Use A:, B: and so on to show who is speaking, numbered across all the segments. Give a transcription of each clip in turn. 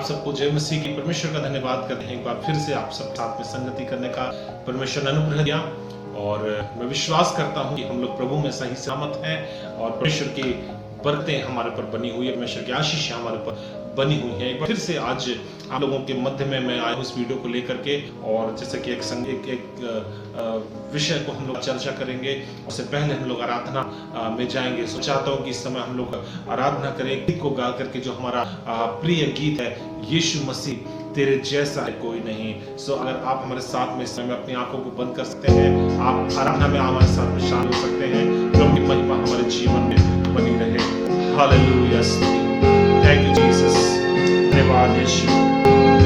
A: सबको जय मसीह की परमेश्वर का धन्यवाद करते हैं। एक बार फिर से आप सब साथ में संगति करने का परमेश्वर ने अनुग्रह दिया और मैं विश्वास करता हूं कि हम लोग प्रभु में सही सलामत हैं और परमेश्वर की बरकतें हमारे पर बनी हुई है, परमेश्वर की आशीष हमारे पर बनी हुई है। एक बार फिर से आज आप लोगों के मध्य में मैं आया हूं इस वीडियो को लेकर के, और जैसे कि एक विषय को हम लोग चर्चा करेंगे। उससे पहले हम लोग आराधना में जाएंगे। सो चाहता हूं कि इस समय हम लोग आराधना करें गीत को गा करके, जो हमारा प्रिय गीत है, यीशु मसीह तेरे जैसा है कोई नहीं। सो अगर आप हमारे साथ में इस समय अपनी आंखों को बंद कर सकते हैं, आप आराधना में हमारे साथ में शामिल हो सकते हैं। प्रभु की महिमा हमारे जीवन में बनी रहे। Hallelujah, thank you Jesus. धन्यवाद यीशु,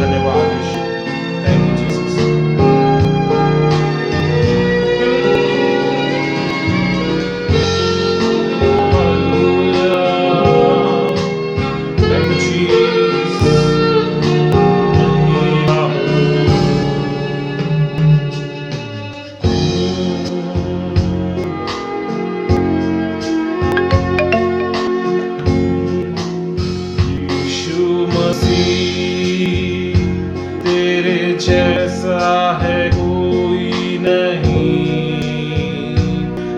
A: धन्यवाद यीशु, थैंक यू जीसस। जैसा है कोई नहीं,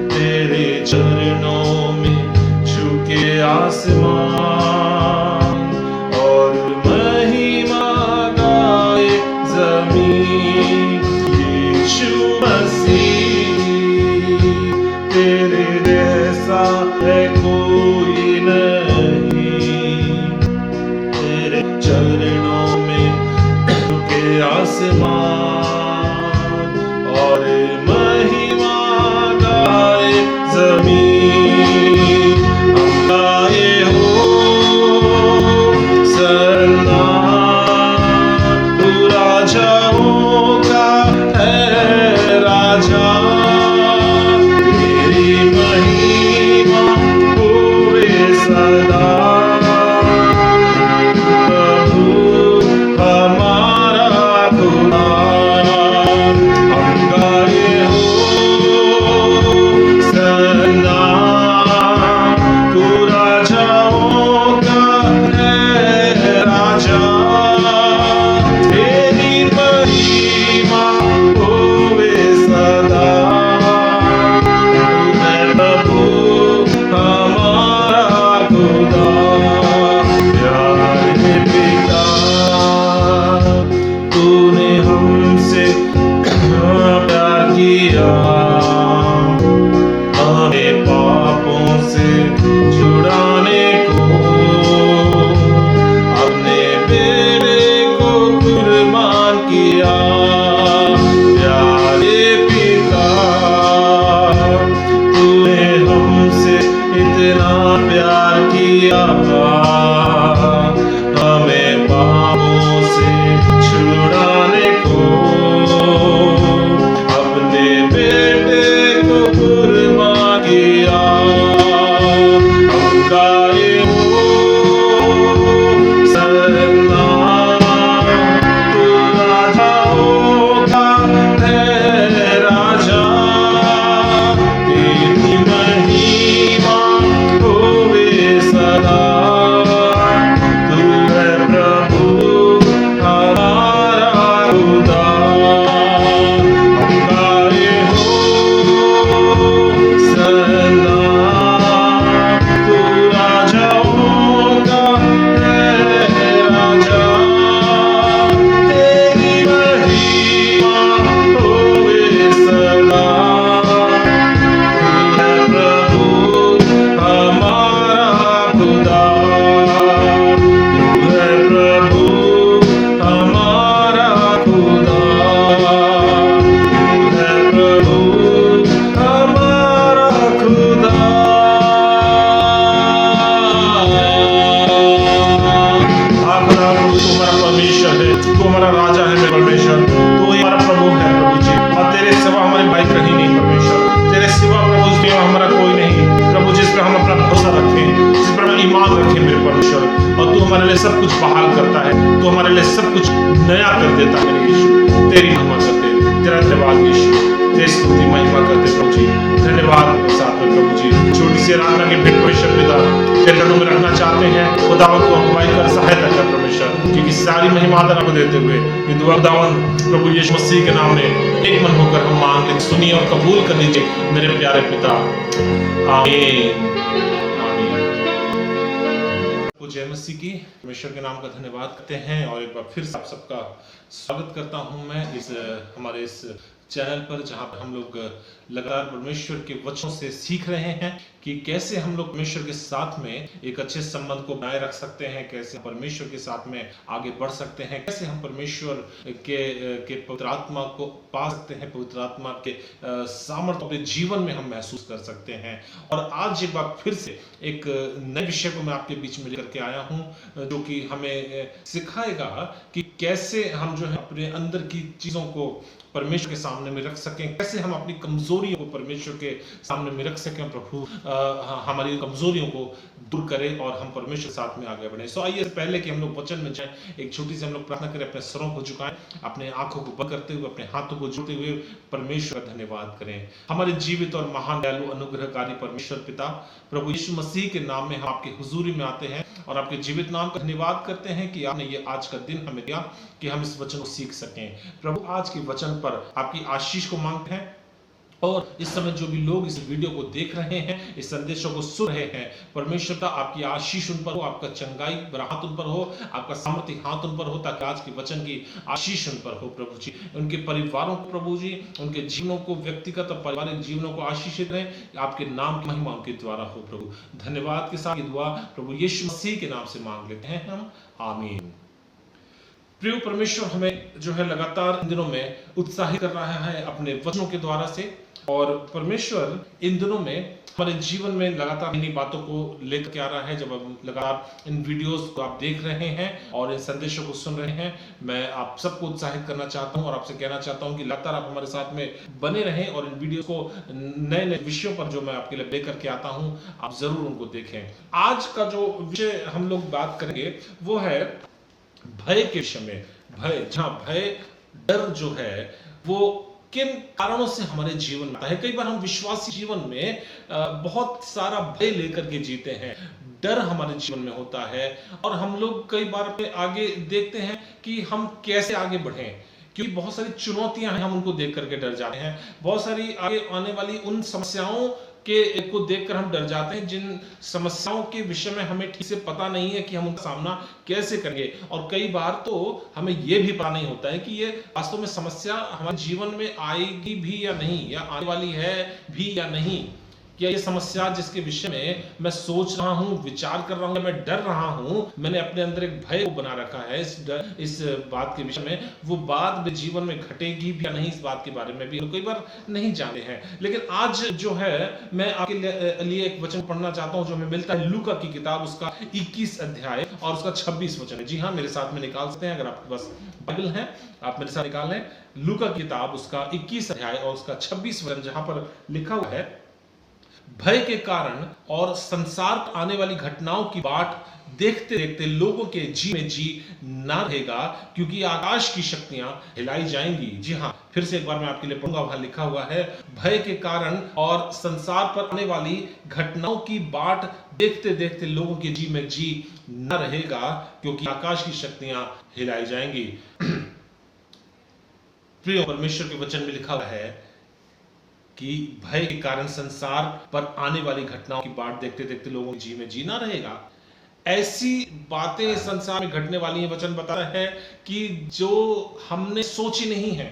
A: तेरे चरणों में झुके आसमान और महिमा गाए ज़मीन। यीशु मसीह तेरे जैसा है कोई नहीं, तेरे चरणों में आसमान और महिमा गाए ज़मीन। हम गाए हो सरना, तू राजाओं का है राजा, तेरी महिमा होवे सदा। हमें पापों से छुड़ाने को अपने बेटे को कुर्बान किया। प्यारे पिता, तूने हमसे इतना प्यार किया, हमें पापों से छुड़ाने को हमारे लिए सब कुछ बहाल करता है, तो हमारे लिए सब कुछ नया कर देता है। यीशु तेरी महिमा करते, तेरा धन्यवाद यीशु, तेरी स्तुति महिमा करते प्रभु जी। धन्यवाद। में प्रभु जी छोटी सी आराधना के भेंट परमेश्वर पिता तेरे चरणों में रखना चाहते हैं। खुदावन को अगुवाई कर, सहायता कर परमेश्वर, क्योंकि सारी महिमा आदर आपको देते हुए ये दुआ खुदावन प्रभु यीशु मसीह के नाम में एक मन होकर हम मांग लेते, सुनिए और कबूल कर लीजिए मेरे प्यारे पिता, आमीन। जय मसीह की। परमेश्वर के नाम का धन्यवाद करते हैं और एक बार फिर से आप सबका स्वागत करता हूं मैं इस हमारे इस चैनल पर, जहां पर हम लोग लगातार परमेश्वर के वचनों से सीख रहे हैं कि कैसे हम लोग परमेश्वर के साथ में एक अच्छे संबंध को बनाए रख सकते हैं, कैसे परमेश्वर के साथ में आगे बढ़ सकते हैं, कैसे हम परमेश्वर के पवित्र आत्मा को पा सकते हैं, पवित्र आत्मा के सामर्थ्य अपने जीवन में हम महसूस कर सकते हैं। और आज एक बार फिर से एक नए विषय को मैं आपके बीच में लेकर के आया हूं, जो कि हमें सिखाएगा कि कैसे हम जो है अपने अंदर की चीजों को परमेश्वर के सामने में रख सकें, कैसे हम अपनी कमजोरियों को परमेश्वर के सामने में रख सकें, प्रभु हमारी कमजोरियों को दूर करे और हम परमेश्वर के साथ में आगे बढ़े। सो आइए पहले कि हम लोग वचन में जाएं, एक छोटी सी हम लोग प्रार्थना करें, अपने सरों को झुकाएं, अपने आंखों को बंद करते हुए, अपने हाथों को जोड़ते हुए परमेश्वर का धन्यवाद करें। हमारे जीवित और महान दयालु अनुग्रहकारी परमेश्वर पिता प्रभु यीशु मसीह के नाम में हम आपके हुजूरी में आते हैं और आपके जीवित नाम का धन्यवाद करते हैं कि आपने ये आज का दिन हमें दिया कि हम इस वचन को सीख सकें। प्रभु आज के वचन पर आपकी आशीष को मांगते हैं और इस समय जो भी लोग इस वीडियो को देख रहे हैं, इस संदेशों को सुन रहे हैं, परमेश्वर का आपकी आशीष उन पर हो, आपका चंगाई हाथ उन पर हो, आपका सामर्थ्य हाथ उन पर हो, ताकि आज के वचन की आशीष उन पर हो प्रभु जी। उनके परिवारों को प्रभु जी, उनके जीवनों को, व्यक्तिगत और पारिवारिक जीवनों को आशीषित रहे, आपके नाम की महिमा उनके द्वारा हो प्रभु। धन्यवाद के साथ ये दुआ प्रभु यीशु मसीह के नाम से मांग लेते हैं हम, आमीन। प्रिय परमेश्वर हमें जो है लगातार इन दिनों में उत्साहित कर रहा है अपने वचनों के द्वारा से, और परमेश्वर इन दिनों में हमारे जीवन में लगातार इन्हीं बातों को लेकर के आ रहा है। जब हम लगातार इन वीडियोस को आप देख रहे हैं और इन संदेशों को सुन रहे हैं, मैं आप सबको उत्साहित करना चाहता हूं और आपसे कहना चाहता हूं कि लगातार आप हमारे साथ में बने रहें और इन वीडियो को नए नए विषयों पर जो मैं आपके लिए लेकर के आता हूं, आप जरूर उनको देखें। आज का जो विषय हम लोग बात करेंगे वो है भय के विषय में। भय, जहां भय, डर जो है वो किन कारणों से हमारे जीवन में आता है। कई बार हम विश्वासी जीवन में बहुत सारा भय लेकर के जीते हैं, डर हमारे जीवन में होता है और हम लोग कई बार आगे देखते हैं कि हम कैसे आगे बढ़ें, क्योंकि बहुत सारी चुनौतियां हैं, हम उनको देख करके डर जाते हैं। बहुत सारी आगे आने वाली उन समस्याओं को देखकर हम डर जाते हैं, जिन समस्याओं के विषय में हमें ठीक से पता नहीं है कि हम उनका सामना कैसे करेंगे। और कई बार तो हमें यह भी पता नहीं होता है कि ये वास्तव में समस्या हमारे जीवन में आएगी भी या नहीं, या आने वाली है भी या नहीं। क्या ये समस्या जिसके विषय में मैं सोच रहा हूं, विचार कर रहा हूं, मैं डर रहा हूं, मैंने अपने अंदर एक भय को बना रखा है इस बात के विषय में, वो बात में जीवन में घटेगी भी या नहीं, इस बात के बारे में भी कई बार नहीं जानते हैं। लेकिन आज जो है मैं आपके लिए एक वचन पढ़ना चाहता हूं जो हमें मिलता है लूका की किताब, उसका 21 अध्याय और उसका 26 वचन है। जी हाँ, मेरे साथ में निकाल सकते हैं, अगर आपके पास बाइबल है आप मेरे साथ निकाल लें। लूका की किताब उसका 21 अध्याय और उसका 26 वचन, जहां पर लिखा हुआ है, भय के कारण और संसार पर आने वाली घटनाओं की बाट देखते देखते लोगों के जी में जी ना रहेगा, क्योंकि आकाश की शक्तियां हिलाई जाएंगी। जी हाँ, फिर से एक बार मैं आपके लिए पढ़ूंगा, वहां लिखा हुआ है, भय के कारण और संसार पर आने वाली घटनाओं की बाट देखते देखते लोगों के जी में जी ना रहेगा, क्योंकि आकाश की शक्तियां हिलाई जाएंगी। प्रिय परमेश्वर के वचन में लिखा हुआ है कि भय के कारण संसार पर आने वाली घटनाओं की बाट देखते देखते लोगों के जी में जी ना रहेगा। ऐसी बातें संसार में घटने वाली हैं, वचन बताता है कि जो हमने सोची नहीं है,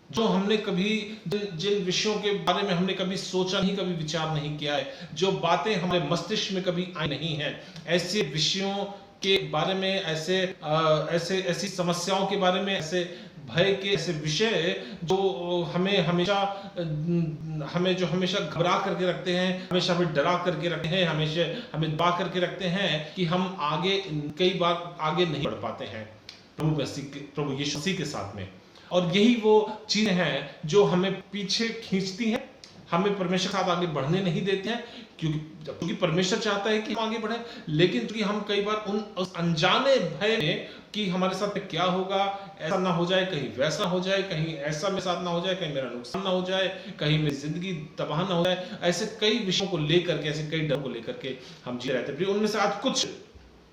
A: जो हमने कभी जिन विषयों के बारे में हमने कभी सोचा नहीं, कभी विचार नहीं किया है, जो बातें हमारे मस्तिष्क में कभी आई नहीं है, ऐसे विषयों के बारे में, ऐसी समस्याओं के बारे में, ऐसे भय के ऐसे विषय जो हमें हमेशा घबरा करके रखते हैं, हमेशा हमें डरा करके रखते हैं, हमेशा हमें दबा करके रखते हैं कि हम आगे कई बार आगे नहीं बढ़ पाते हैं प्रभु यीशु मसीह के साथ में। और यही वो चीजें हैं जो हमें पीछे खींचती हैं, हमें परमेश्वर के साथ आगे बढ़ने नहीं देते हैं, क्योंकि परमेश्वर चाहता है कि हम आगे बढ़ें, लेकिन क्योंकि हम कई बार उस अनजाने भय में कि हमारे साथ क्या होगा, ऐसा ना हो जाए, कहीं वैसा हो जाए, कहीं ऐसा मेरे साथ ना हो जाए, कहीं मेरा नुकसान ना हो जाए, कहीं मेरी जिंदगी तबाह ना हो जाए, ऐसे कई विषयों को लेकर के, ऐसे कई डर को लेकर के हम जी रहते हैं। उनमें से आज कुछ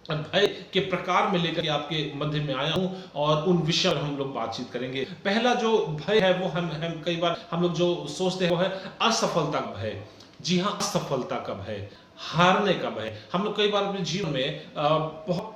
A: भय के प्रकार में लेकर आपके मध्य में आया हूं और उन विषय पर हम लोग बातचीत करेंगे। पहला जो भय है वो हम कई बार हम लोग जो सोचते हैं वो है असफलता का भय। जी हाँ, असफलता का भय, हारने का भय। हम लोग कई बार अपने जीवन में बहुत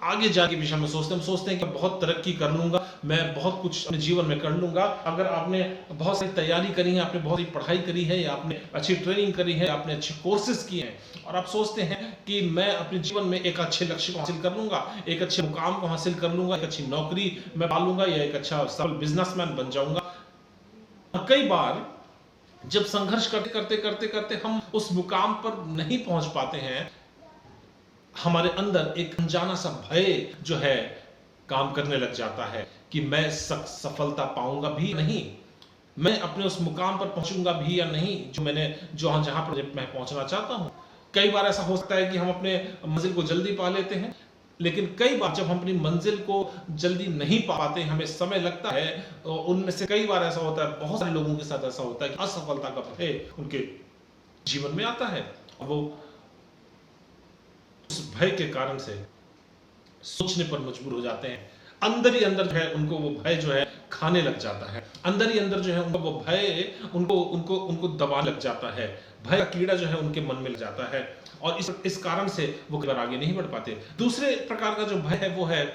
A: आगे जाके विषय में सोचते हैं कि बहुत तरक्की कर लूंगा, मैं बहुत कुछ अपने जीवन में कर लूंगा। अगर आपने बहुत सारी तैयारी करी है, आपने बहुत सारी पढ़ाई करी है, या आपने अच्छी ट्रेनिंग करी है, आपने अच्छे कोर्सेज किए हैं और आप सोचते हैं कि मैं अपने जीवन में एक अच्छे लक्ष्य को हासिल कर लूंगा, एक अच्छे मुकाम को हासिल कर लूंगा, एक अच्छी नौकरी मैं पा लूंगा या एक अच्छा सफल बिजनेसमैन बन जाऊंगा। और कई बार जब संघर्ष करते हम उस मुकाम पर नहीं पहुंच पाते हैं, हमारे अंदर एक अनजाना सा भय जो है काम करने लग जाता है कि मैं सफलता पाऊंगा भी नहीं, मैं अपने उस मुकाम पर पहुंचूंगा भी या नहीं जहां पर मैं पहुंचना चाहता हूं। कई बार ऐसा हो सकता है कि हम अपने मंजिल को जल्दी पा लेते हैं, लेकिन कई बार जब हम अपनी मंजिल को जल्दी नहीं पा पाते, हमें समय लगता है। उनमें से कई बार ऐसा होता है, बहुत सारे लोगों के साथ ऐसा होता है कि असफलता का भय उनके जीवन में आता है और वो उस भय के कारण से सोचने पर मजबूर हो जाते हैं। अंदर ही अंदर जो है उनको वो भय जो है खाने लग जाता है, अंदर ही अंदर जो है उनको वो भय उनको दबाने लग जाता है। भय का कीड़ा जो है उनके मन में लग जाता है और इस कारण से वो कई बार आगे नहीं बढ़ पाते। दूसरे प्रकार का जो भय है वो है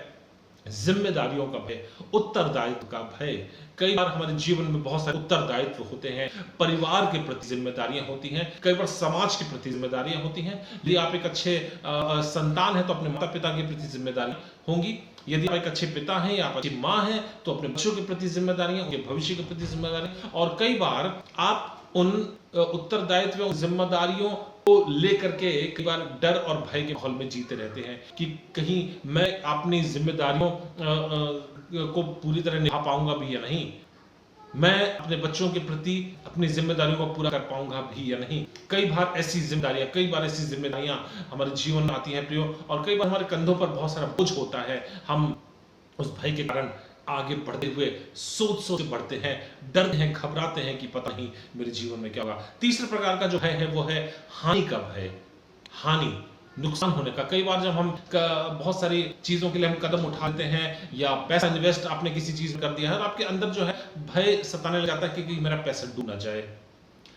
A: जिम्मेदारियों का भय, उत्तरदायित्व का भय। कई बार हमारे जीवन में बहुत सारे उत्तरदायित्व होते हैं, परिवार के प्रति जिम्मेदारियां होती हैं, कई बार समाज के प्रति जिम्मेदारियां होती हैं। यदि आप एक अच्छे संतान हैं तो अपने माता पिता के प्रति जिम्मेदारी होंगी, यदि आप एक अच्छे पिता हैं या आप अच्छी माँ हैं तो अपने बच्चों के प्रति जिम्मेदारियां, उनके भविष्य के प्रति जिम्मेदारियां। और कई बार आप उन उत्तरदायित्व जिम्मेदारियों को लेकर के कई बार डर और भय के माहौल में जीते रहते हैं कि कहीं मैं अपनी जिम्मेदारियों को पूरी तरह निभा पाऊंगा भी या नहीं, मैं अपने बच्चों के प्रति अपनी जिम्मेदारियों को पूरा कर पाऊंगा भी या नहीं। कई बार ऐसी जिम्मेदारियां हमारे जीवन में आती हैं प्रियो, और कई बार हमारे कंधों पर बहुत सारा बोझ होता है। हम उस भय के कारण आगे बढ़ते हुए सोच बढ़ते हैं, डरते हैं, घबराते हैं कि पता नहीं मेरे जीवन में क्या होगा। तीसरे प्रकार का जो भय है वो है हानि का भय, हानि, नुकसान होने का। कई बार जब हम बहुत सारी चीजों के लिए हम कदम उठा लेते हैं या पैसा इन्वेस्ट आपने किसी चीज में कर दिया है और आपके अंदर जो है भय सताने लग जाता है कि मेरा पैसा डूब ना जाए।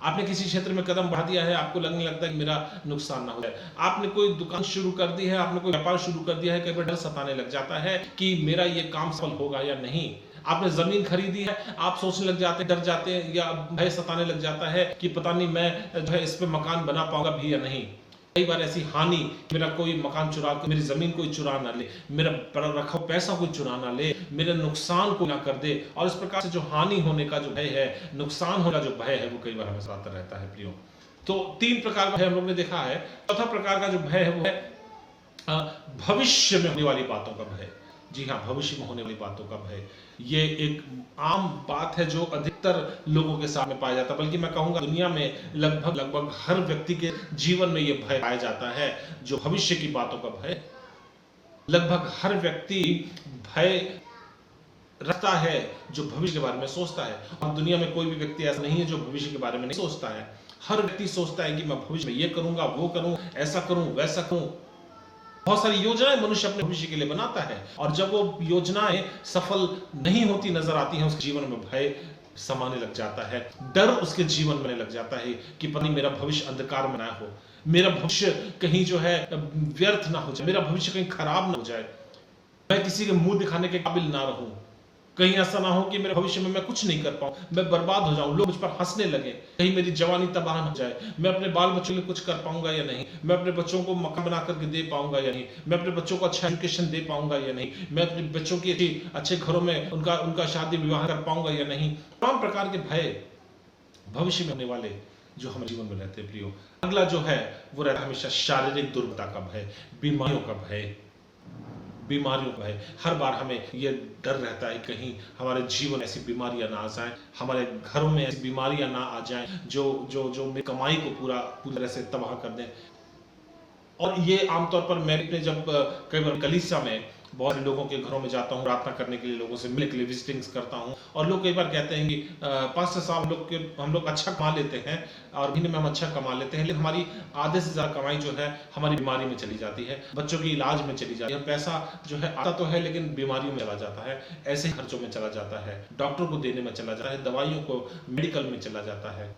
A: आपने किसी क्षेत्र में कदम बढ़ा दिया है, आपको लगने लगता है कि मेरा नुकसान ना हो जाए। आपने कोई दुकान शुरू कर दी है, आपने कोई व्यापार शुरू कर दिया है, कई बार डर सताने लग जाता है कि मेरा ये काम सफल होगा या नहीं। आपने जमीन खरीदी है, आप सोचने लग जाते हैं, डर जाते हैं या भय सताने लग जाता है कि पता नहीं मैं जो है इस पे मकान बना पाऊंगा भी या नहीं। कई बार ऐसी हानि, मेरा कोई मकान चुरा के, मेरी जमीन कोई चुरा ना ले, मेरा रखा पैसा कोई चुरा ना ले, मेरे नुकसान को ना कर दे। और इस प्रकार से जो हानि होने का जो भय है, नुकसान होने का जो भय है, वो कई बार हमें सताता रहता है प्रियो। तो 3 प्रकार का भय हम लोग ने देखा है। चौथा प्रकार का जो भय है वो है भविष्य में होने वाली बातों का भय। जी हाँ, भविष्य में होने वाली बातों का भय, ये एक आम बात है जो अधिकतर लोगों के साथ में पाया जाता है, बल्कि मैं कहूंगा दुनिया में लगभग हर व्यक्ति के जीवन में ये भय पाया जाता है, जो भविष्य की बातों का भय। लगभग हर व्यक्ति भय रखता है जो भविष्य के बारे में सोचता है, और दुनिया में कोई भी व्यक्ति ऐसा नहीं है जो भविष्य के बारे में नहीं सोचता है। हर व्यक्ति सोचता है कि मैं भविष्य में ये करूंगा, वो करूं, ऐसा करूं, वैसा करूं। बहुत सारी योजनाएं मनुष्य अपने भविष्य के लिए बनाता है, और जब वो योजनाएं सफल नहीं होती नजर आती हैं, उसके जीवन में भय समाने लग जाता है, डर उसके जीवन में लग जाता है कि पता नहीं मेरा भविष्य अंधकार में ना हो, मेरा भविष्य कहीं जो है व्यर्थ ना हो जाए, मेरा भविष्य कहीं खराब ना हो जाए, मैं किसी के मुंह दिखाने के काबिल ना रहूं, कहीं ऐसा ना हो कि मेरे भविष्य में मैं कुछ नहीं कर पाऊं, मैं बर्बाद हो जाऊं, लोग मुझ पर हंसने लगे, कहीं मेरी जवानी तबाह हो जाए, मैं अपने बाल बच्चों के लिए कुछ कर पाऊंगा या नहीं, मैं अपने बच्चों को मकान बना करके दे पाऊंगा या नहीं, मैं अपने बच्चों को अच्छा एजुकेशन दे पाऊंगा या नहीं, मैं अपने बच्चों की अच्छे घरों में उनका शादी विवाह कर पाऊंगा या नहीं। तमाम प्रकार के भय भविष्य में होने वाले जो हमारे जीवन में रहते हैं प्रियो। अगला जो है वो रहता है हमेशा शारीरिक दुर्बलता का भय, बीमारियों का भय। बीमारियों का है। हर बार हमें ये डर रहता है कहीं हमारे जीवन में ऐसी बीमारियां ना आ जाए, हमारे घरों में ऐसी बीमारियां ना आ जाएं जो जो जो मेरी कमाई को पूरी तरह से तबाह कर दें। और ये आमतौर पर मैं अपने जब कई बार कलीसिया में बहुत सारे लोगों के घरों में जाता हूँ, प्रार्थना करने के लिए, लोगों से मिलने के लिए विजिटिंग्स करता हूँ, और लोग कई बार कहते हैं कि पास्टर साहब हम लोग अच्छा कमा लेते हैं और महीने में हम अच्छा कमा लेते हैं, लेकिन हमारी आधे से ज़्यादा कमाई जो है हमारी बीमारी में चली जाती है, बच्चों के इलाज में चली जाती है। पैसा जो है आता तो है लेकिन बीमारियों में चला जाता है, ऐसे खर्चों में चला जाता है, डॉक्टर को देने में चला जाता है, दवाइयों को मेडिकल में चला जाता है।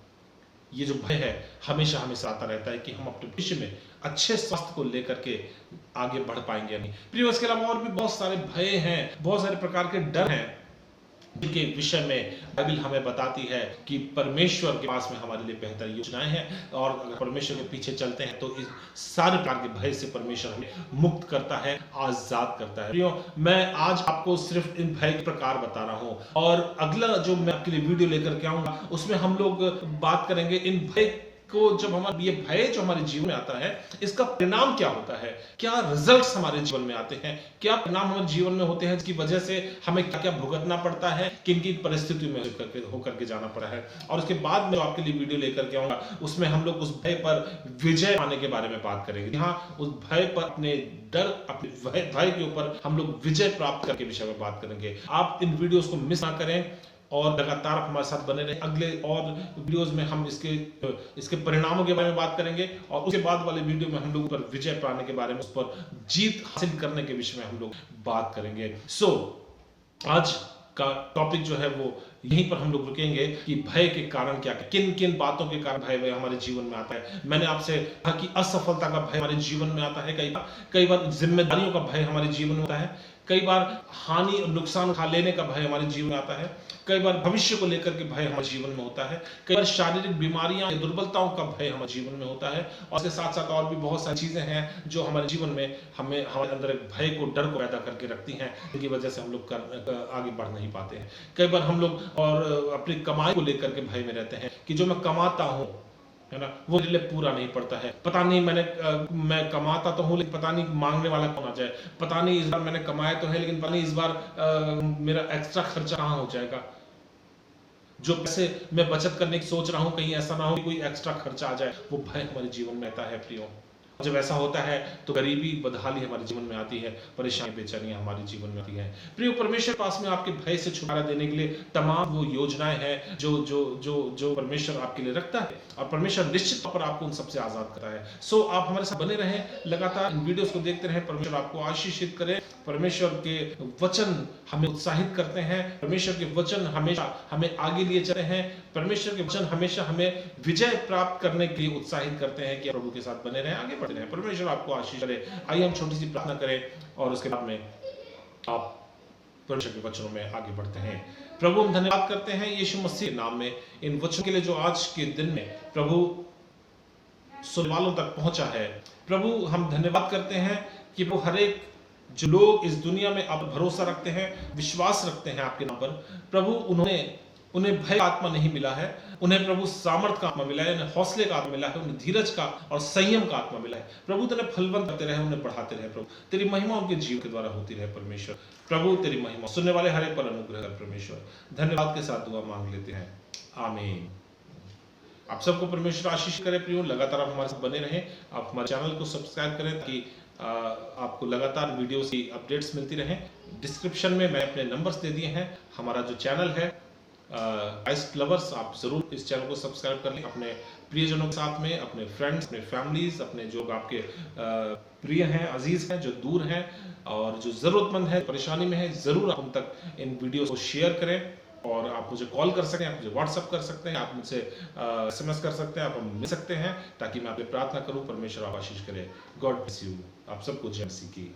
A: ये जो भय है हमेशा हमेशा आता रहता है कि हम अपने भविष्य में अच्छे स्वास्थ्य को लेकर के आगे बढ़ पाएंगे या नहीं। प्रिय, इसके अलावा और भी बहुत सारे भय हैं, बहुत सारे प्रकार के डर हैं जिनके विषय में बाइबल हमें बताती है कि परमेश्वर के पास में हमारे लिए बेहतर योजनाएं हैं, और अगर परमेश्वर के पीछे चलते हैं तो इस सारे प्रकार के भय से परमेश्वर हमें मुक्त करता है, आजाद करता है। प्रियो, मैं आज आपको सिर्फ इन भय के प्रकार बता रहा हूं, और अगला जो मैं आपके लिए वीडियो लेकर के आऊंगा उसमें हम लोग बात करेंगे इन भय को, जब हमारे ये भय जो हमारे जीवन में आता है इसका परिणाम क्या होता है, क्या रिजल्ट्स हमारे जीवन में आते हैं, क्या परिणाम हमारे जीवन में होते हैं जिसकी वजह से हमें क्या क्या भुगतना पड़ता है, किन किन परिस्थितियों में होकर के जाना पड़ा है। और उसके बाद मैं आपके लिए वीडियो लेकर के आऊंगा, उसमें हम लोग उस भय पर विजय पाने के बारे में बात करेंगे। हाँ, उस भय पर अपने डर, अपने भय के ऊपर हम लोग विजय प्राप्त करके विषय में बात करेंगे। आप इन वीडियोस को मिस ना करें और लगातार हमारे साथ बने रहे। अगले और वीडियोस में हम इसके परिणामों के बारे में बात करेंगे, और उसके बाद वाले वीडियो में हम लोग पर विजय पाने के बारे में, उस पर जीत हासिल करने के विषय में हम लोग बात करेंगे। आज का टॉपिक जो है वो यहीं पर हम लोग रुकेंगे कि भय के कारण क्या, किन किन बातों के कारण भय हमारे जीवन में आता है। मैंने आपसे कहा कि असफलता का भय हमारे जीवन में आता है, कई बार जिम्मेदारियों का भय हमारे जीवन में होता है, कई बार हानि और नुकसान खा लेने का भय हमारे जीवन में आता है, कई बार भविष्य को लेकर के भय हमारे जीवन में होता है, कई बार शारीरिक बीमारियां या दुर्बलताओं का भय हमारे जीवन में होता है, और इसके साथ साथ और भी बहुत सारी चीजें हैं जो हमारे जीवन में हमारे अंदर एक भय को, डर को पैदा करके रखती हैं, जिनकी वजह से हम लोग आगे बढ़ नहीं पाते हैं। कई बार हम लोग और अपनी कमाई को लेकर के भय में रहते हैं कि जो मैं कमाता हूँ, है ना, वो मेरे लिए पूरा नहीं पड़ता है। पता नहीं मैं कमाता तो हूँ, लेकिन पता नहीं मांगने वाला कौन आ जाए, पता नहीं इस बार मैंने कमाया तो है लेकिन पता नहीं इस बार मेरा एक्स्ट्रा खर्चा कहाँ हो जाएगा। जो पैसे मैं बचत करने की सोच रहा हूँ, कहीं ऐसा ना हो कि कोई एक्स्ट्रा खर्चा आ जाए, वो भय हमारे जीवन में आता है। प्रियो, जब ऐसा होता है तो गरीबी, बदहाली हमारे जीवन में आती है, परेशानी, बेचैनियां हमारे जीवन में आती है। प्रियो, परमेश्वर पास में आपके भय से छुटकारा देने के लिए तमाम वो योजनाएं हैं जो जो जो जो परमेश्वर आपके लिए रखता है, और परमेश्वर निश्चित तौर पर आपको उन सबसे आजाद करता है। आप हमारे साथ बने रहें, लगातार इन वीडियोस को देखते रहें। परमेश्वर आपको आशीषित करे। परमेश्वर के वचन हमें उत्साहित करते हैं, परमेश्वर के वचन हमेशा हमें आगे लिए चलते हैं, परमेश्वर के वचन हमेशा हमें विजय प्राप्त करने के लिए उत्साहित करते हैं कि प्रभु के साथ बने रहें, आगे बढ़ते रहें। परमेश्वर आपको आशीष करे। आइए हम छोटी सी प्रार्थना करें और उसके बाद में आप परमेश्वर के वचनों में आगे बढ़ते हैं। प्रभु, हम धन्यवाद करते हैं यीशु मसीह के नाम में इन वचनों के लिए जो आज के दिन में प्रभु सुनने वालों तक पहुंचा है। प्रभु, हम धन्यवाद करते हैं कि वो हर एक जो लोग इस दुनिया में आप भरोसा रखते हैं, विश्वास रखते हैं आपके नाम पर, प्रभु उन्हें भय का आत्मा नहीं मिला है, उन्हें प्रभु सामर्थ का आत्मा मिला है, उन्हें हौसले का आत्मा मिला है, उन्हें धीरज का और संयम का आत्मा मिला है। प्रभु, तेरे फलवंत करते रहे, उन्हें बढ़ाते रहे। प्रभु, तेरी महिमा उनके जीवन के द्वारा होती रहे। परमेश्वर, प्रभु तेरी महिमा सुनने वाले हर एक पर अनुग्रह कर। परमेश्वर, धन्यवाद के साथ दुआ मांग लेते हैं, आमीन। आप सबको परमेश्वर आशीष करे। प्रियो, लगातार आप हमारे साथ बने रहें, आप हमारे चैनल को सब्सक्राइब करें ताकि आपको लगातार वीडियोस की अपडेट्स मिलती रहें। डिस्क्रिप्शन में मैं अपने नंबर्स दे दिए हैं। हमारा जो चैनल है क्राइस्ट लवर्स, आप जरूर इस चैनल को सब्सक्राइब कर लें, अपने प्रियजनों के साथ में, अपने फ्रेंड्स, अपने फैमिलीज, अपने जो आपके प्रिय हैं, अजीज हैं, जो दूर हैं और जो जरूरतमंद है, परेशानी में है, जरूर आप उन तक इन वीडियो को शेयर करें। और आप मुझे कॉल कर सकते हैं, आप मुझे व्हाट्सअप कर सकते हैं, आप मुझसे SMS कर सकते हैं, आप मिल सकते हैं ताकि मैं आपसे प्रार्थना करूं। परमेश्वर आप आशीष करे। God bless you. आप सबको जय मसीह की।